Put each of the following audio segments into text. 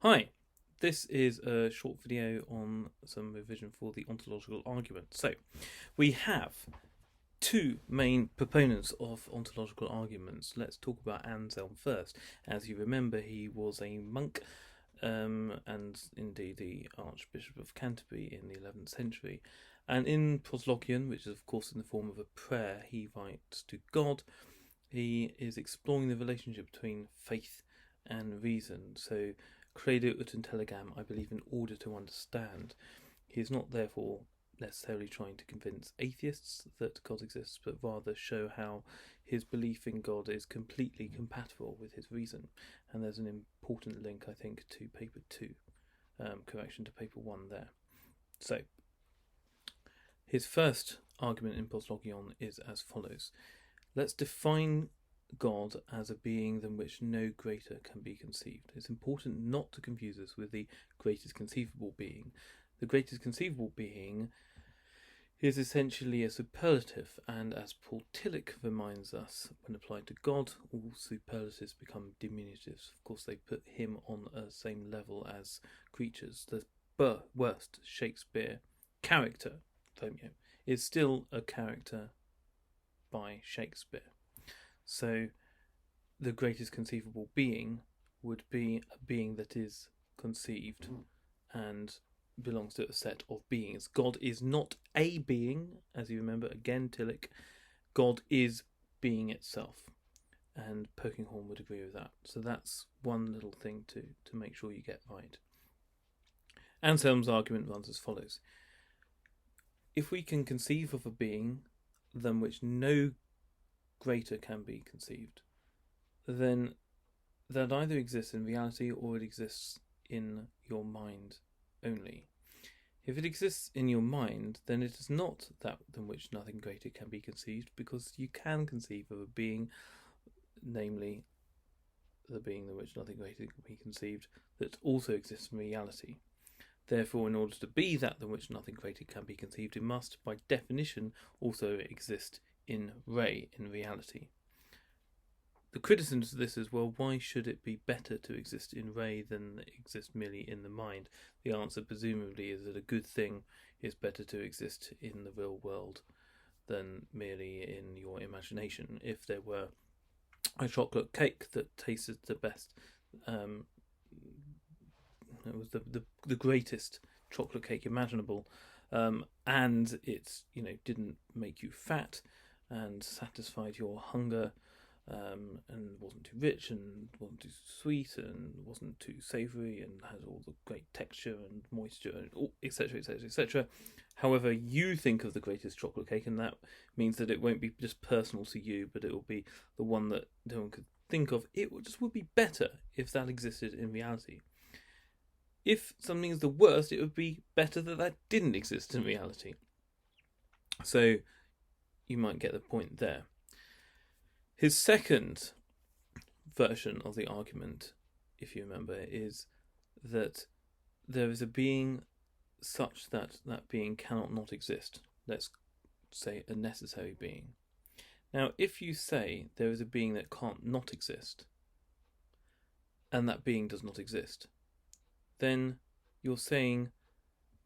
Hi, this is a short video on some revision for the ontological argument. So, we have two main proponents of ontological arguments. Let's talk about Anselm first. As you remember, he was a monk and indeed the Archbishop of Canterbury in the 11th century. And in Proslogion, which is of course in the form of a prayer he writes to God, he is exploring the relationship between faith and reason. So, credo ut intelligam, I believe, in order to understand. He is not therefore necessarily trying to convince atheists that God exists, but rather show how his belief in God is completely compatible with his reason. And there's an important link, I think, to paper 2, correction to paper 1 there. So, his first argument in Proslogion is as follows. Let's define God as a being than which no greater can be conceived. It's important not to confuse us with the greatest conceivable being. The greatest conceivable being is essentially a superlative, and as Paul Tillich reminds us, when applied to God, all superlatives become diminutives. Of course, they put him on the same level as creatures. The worst Shakespeare character, Romeo, is still a character by Shakespeare. So the greatest conceivable being would be a being that is conceived and belongs to a set of beings. God is not a being, as you remember, again, Tillich. God is being itself. And Polkinghorne would agree with that. So that's one little thing to make sure you get right. Anselm's argument runs as follows. If we can conceive of a being than which no greater can be conceived, then that either exists in reality or it exists in your mind only. If it exists in your mind, then it is not that than which nothing greater can be conceived, because you can conceive of a being, namely the being than which nothing greater can be conceived, that also exists in reality. Therefore, in order to be that than which nothing greater can be conceived, it must, by definition, also exist in re, in reality. The criticism to this is, well, why should it be better to exist in re than exist merely in the mind? The answer, presumably, is that a good thing is better to exist in the real world than merely in your imagination. If there were a chocolate cake that tasted the best, it was the greatest chocolate cake imaginable, and it didn't make you fat and satisfied your hunger, and wasn't too rich and wasn't too sweet and wasn't too savoury and had all the great texture and moisture and etc, etc, etc. However, you think of the greatest chocolate cake, and that means that it won't be just personal to you, but it will be the one that no one could think of. It would be better if that existed in reality. If something is the worst, it would be better that didn't exist in reality. So you might get the point there. His second version of the argument, if you remember, is that there is a being such that that being cannot not exist. Let's say a necessary being. Now, if you say there is a being that can't not exist, and that being does not exist, then you're saying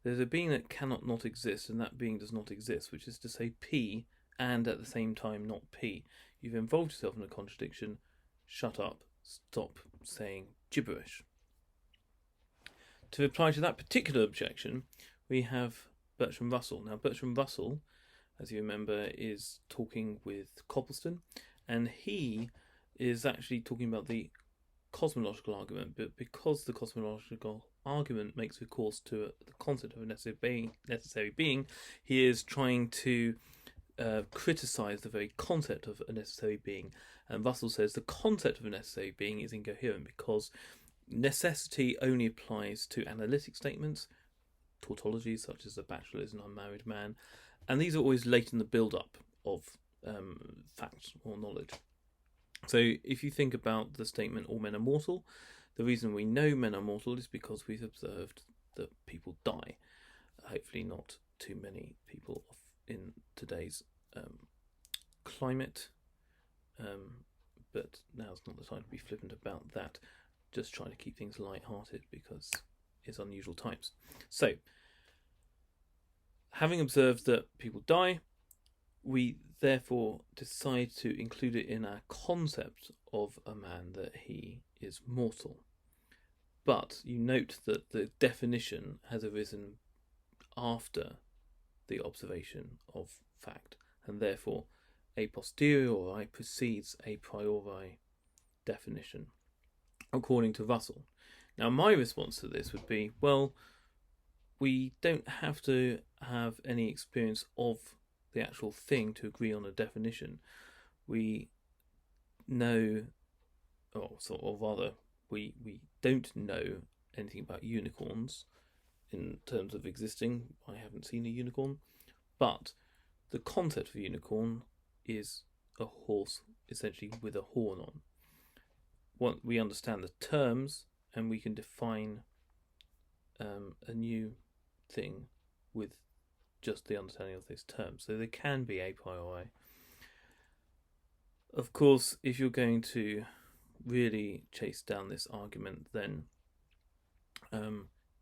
there's a being that cannot not exist and that being does not exist, which is to say P and at the same time not P. You've involved yourself in a contradiction. Shut up. Stop saying gibberish. To reply to that particular objection, we have Bertrand Russell. Now, Bertrand Russell, as you remember, is talking with Copleston, and he is actually talking about the cosmological argument, but because the cosmological argument makes recourse to the concept of a necessary being, he is trying to criticise the very concept of a necessary being. And Russell says the concept of a necessary being is incoherent because necessity only applies to analytic statements, tautologies such as a bachelor is an unmarried man, and these are always late in the build-up of facts or knowledge. So if you think about the statement, all men are mortal, the reason we know men are mortal is because we've observed that people die. Hopefully not too many people in today's climate, but now's not the time to be flippant about that. just trying to keep things light-hearted because it's unusual times. So, having observed that people die, we therefore decide to include it in our concept of a man that he is mortal. But you note that the definition has arisen after the observation of fact, and therefore a posteriori precedes a priori definition, according to Russell. Now, my response to this would be, well, we don't have to have any experience of the actual thing to agree on a definition. We know, or rather, we don't know anything about unicorns in terms of existing. I haven't seen a unicorn, but the concept of a unicorn is a horse essentially with a horn on. We understand the terms, and we can define a new thing with just the understanding of those terms. So there can be a priori. Of course, if you're going to really chase down this argument, then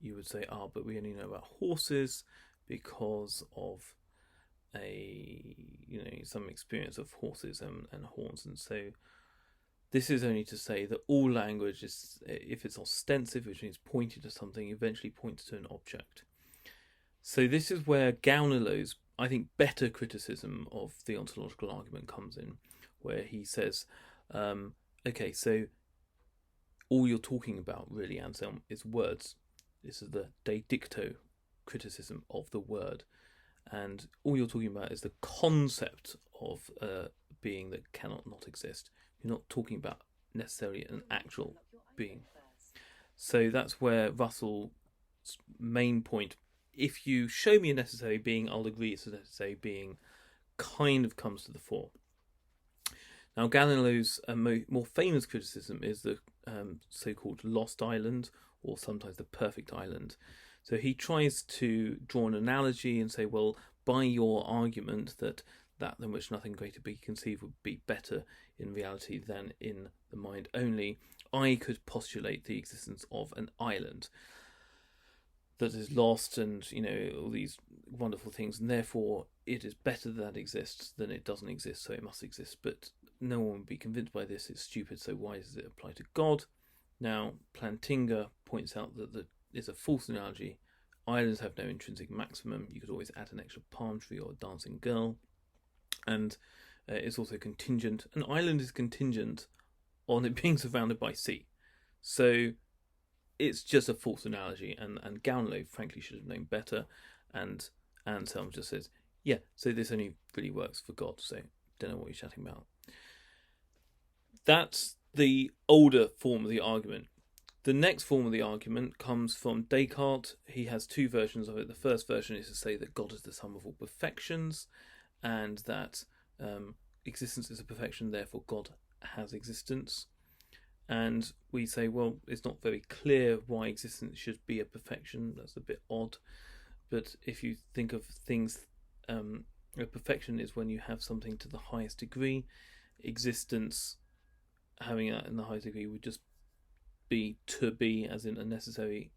you would say, but we only know about horses because of some experience of horses and horns. And so this is only to say that all language is, if it's ostensive, which means pointing to something, eventually points to an object. So this is where Gounod's, I think, better criticism of the ontological argument comes in, where he says, okay, so all you're talking about really, Anselm, is words. This is the de dicto criticism of the word. And all you're talking about is the concept of a being that cannot not exist. You're not talking about necessarily an actual being. So that's where Russell's main point, if you show me a necessary being, I'll agree it's a necessary being, kind of comes to the fore. Now, Gounod's more famous criticism is the so-called lost island, or sometimes the perfect island. So he tries to draw an analogy and say, well, by your argument that than which nothing greater be conceived would be better in reality than in the mind only, I could postulate the existence of an island that is lost and, all these wonderful things, and therefore it is better that exists than it doesn't exist, so it must exist. But no one would be convinced by this. It's stupid, so why does it apply to God? Now, Plantinga points out that it's a false analogy. Islands have no intrinsic maximum. You could always add an extra palm tree or a dancing girl. And it's also contingent. An island is contingent on it being surrounded by sea. So it's just a false analogy. And Gounod, frankly, should have known better. And Anselm just says, yeah, so this only really works for God. So don't know what you're chatting about. That's the older form of the argument. The next form of the argument comes from Descartes. He has two versions of it. The first version is to say that God is the sum of all perfections, and that existence is a perfection, therefore God has existence. And we say, well, it's not very clear why existence should be a perfection. That's a bit odd. But if you think of things, a perfection is when you have something to the highest degree. Existence, having that in the highest degree, would just be to be, as in a necessary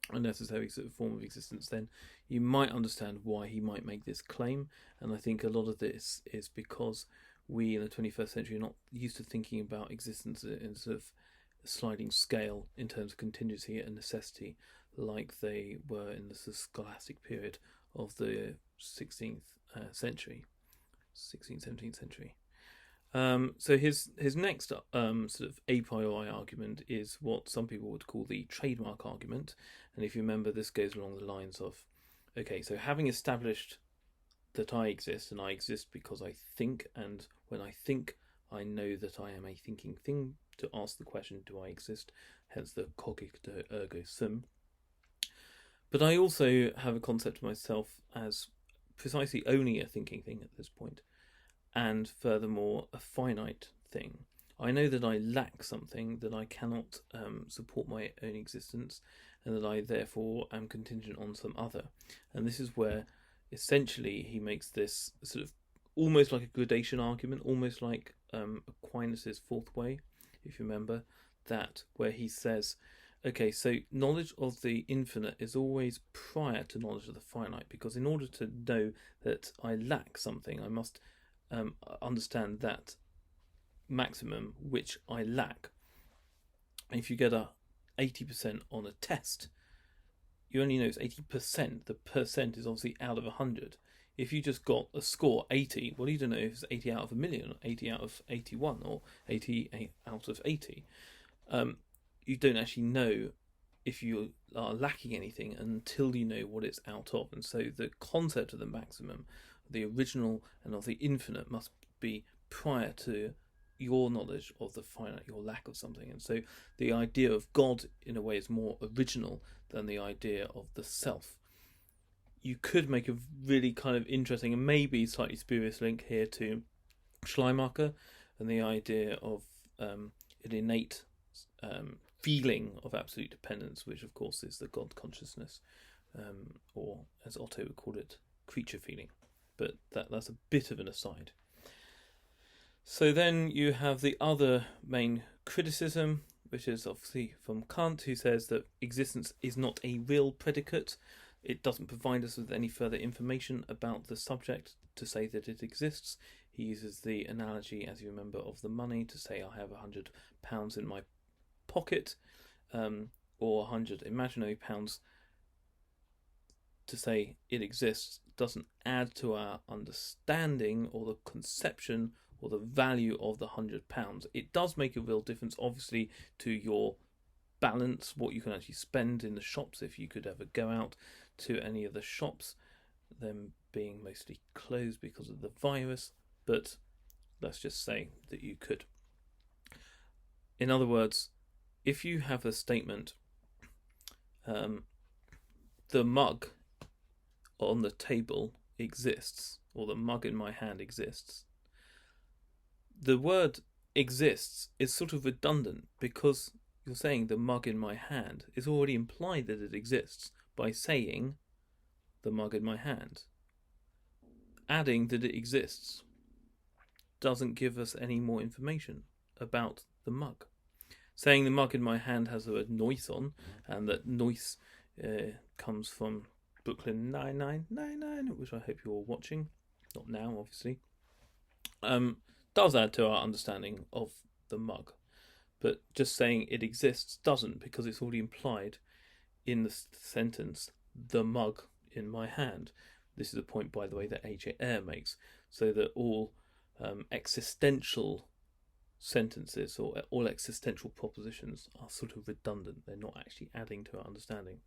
sort of form of existence. Then you might understand why he might make this claim. And I think a lot of this is because we in the 21st century are not used to thinking about existence in sort of a sliding scale in terms of contingency and necessity, like they were in the scholastic period of the 16th century, 16th, 17th century. So his next sort of a priori argument is what some people would call the trademark argument. And if you remember, this goes along the lines of, okay, so having established that I exist, and I exist because I think, and when I think, I know that I am a thinking thing, to ask the question, do I exist? Hence the cogito ergo sum. But I also have a concept of myself as precisely only a thinking thing at this point. And furthermore, a finite thing. I know that I lack something, that I cannot support my own existence, and that I therefore am contingent on some other. And this is where essentially he makes this sort of almost like a gradation argument, almost like Aquinas' fourth way, if you remember, that where he says, okay, so knowledge of the infinite is always prior to knowledge of the finite, because in order to know that I lack something, I must understand that maximum which I lack. If you get a 80% on a test, you only know it's 80%. The percent is obviously out of 100. If you just got a score 80, well, you don't know if it's 80 out of a million, or 80 out of 81, or 80 out of 80. You don't actually know if you are lacking anything until you know what it's out of. And so the concept of the maximum, the original, and of the infinite must be prior to your knowledge of the finite, your lack of something. And so the idea of God, in a way, is more original than the idea of the self. You could make a really kind of interesting and maybe slightly spurious link here to Schleiermacher and the idea of an innate feeling of absolute dependence, which of course is the God consciousness, or as Otto would call it, creature feeling. But that's a bit of an aside. So then you have the other main criticism, which is obviously from Kant, who says that existence is not a real predicate. It doesn't provide us with any further information about the subject to say that it exists. He uses the analogy, as you remember, of the money to say I have £100 in my pocket, or 100 imaginary pounds to say it exists doesn't add to our understanding or the conception or the value of the £100. It does make a real difference, obviously, to your balance, what you can actually spend in the shops, if you could ever go out to any of the shops, them being mostly closed because of the virus, but let's just say that you could. In other words, if you have a statement, the mug on the table exists, or the mug in my hand exists, the word exists is sort of redundant, because you're saying the mug in my hand is already implied that it exists by saying the mug in my hand. Adding that it exists doesn't give us any more information about the mug. Saying the mug in my hand has the word noise on, and that noise comes from Brooklyn 9999, which I hope you're watching, not now obviously, does add to our understanding of the mug. But just saying it exists doesn't, because it's already implied in the sentence, the mug in my hand. This is a point, by the way, that A.J. Ayer makes, so that all existential sentences or all existential propositions are sort of redundant. They're not actually adding to our understanding.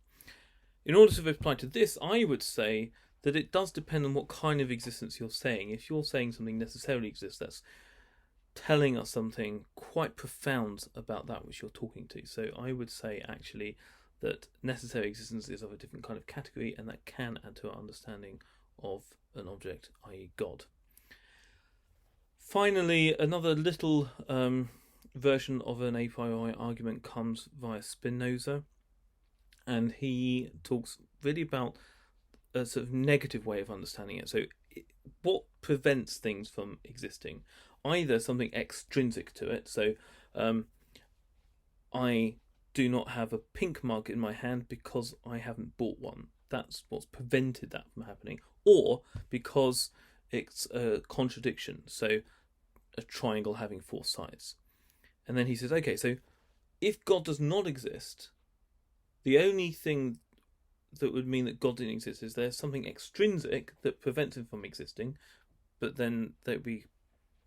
In order to reply to this, I would say that it does depend on what kind of existence you're saying. If you're saying something necessarily exists, that's telling us something quite profound about that which you're talking to. So I would say actually that necessary existence is of a different kind of category, and that can add to our understanding of an object, i.e. God. Finally, another little version of an a priori argument comes via Spinoza, and he talks really about a sort of negative way of understanding it. So what prevents things from existing? Either something extrinsic to it, so I do not have a pink mug in my hand because I haven't bought one. That's what's prevented that from happening. Or because it's a contradiction, so a triangle having four sides. And then he says, okay, so if God does not exist, the only thing that would mean that God didn't exist is there's something extrinsic that prevents him from existing, but then they'd be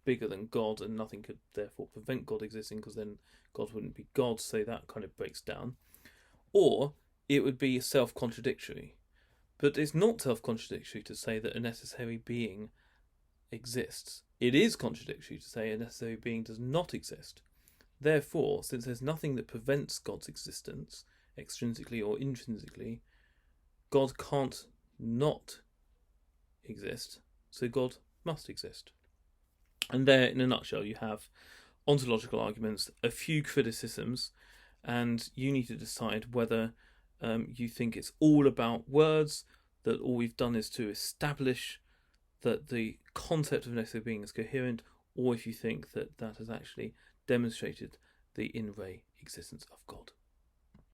bigger than God, and nothing could therefore prevent God existing, because then God wouldn't be God, so that kind of breaks down. Or it would be self-contradictory. But it's not self-contradictory to say that a necessary being exists. It is contradictory to say a necessary being does not exist. Therefore, since there's nothing that prevents God's existence, extrinsically or intrinsically, God can't not exist, so God must exist. And there, in a nutshell, you have ontological arguments, a few criticisms, and you need to decide whether you think it's all about words, that all we've done is to establish that the concept of necessary being is coherent, or if you think that that has actually demonstrated the in re existence of God.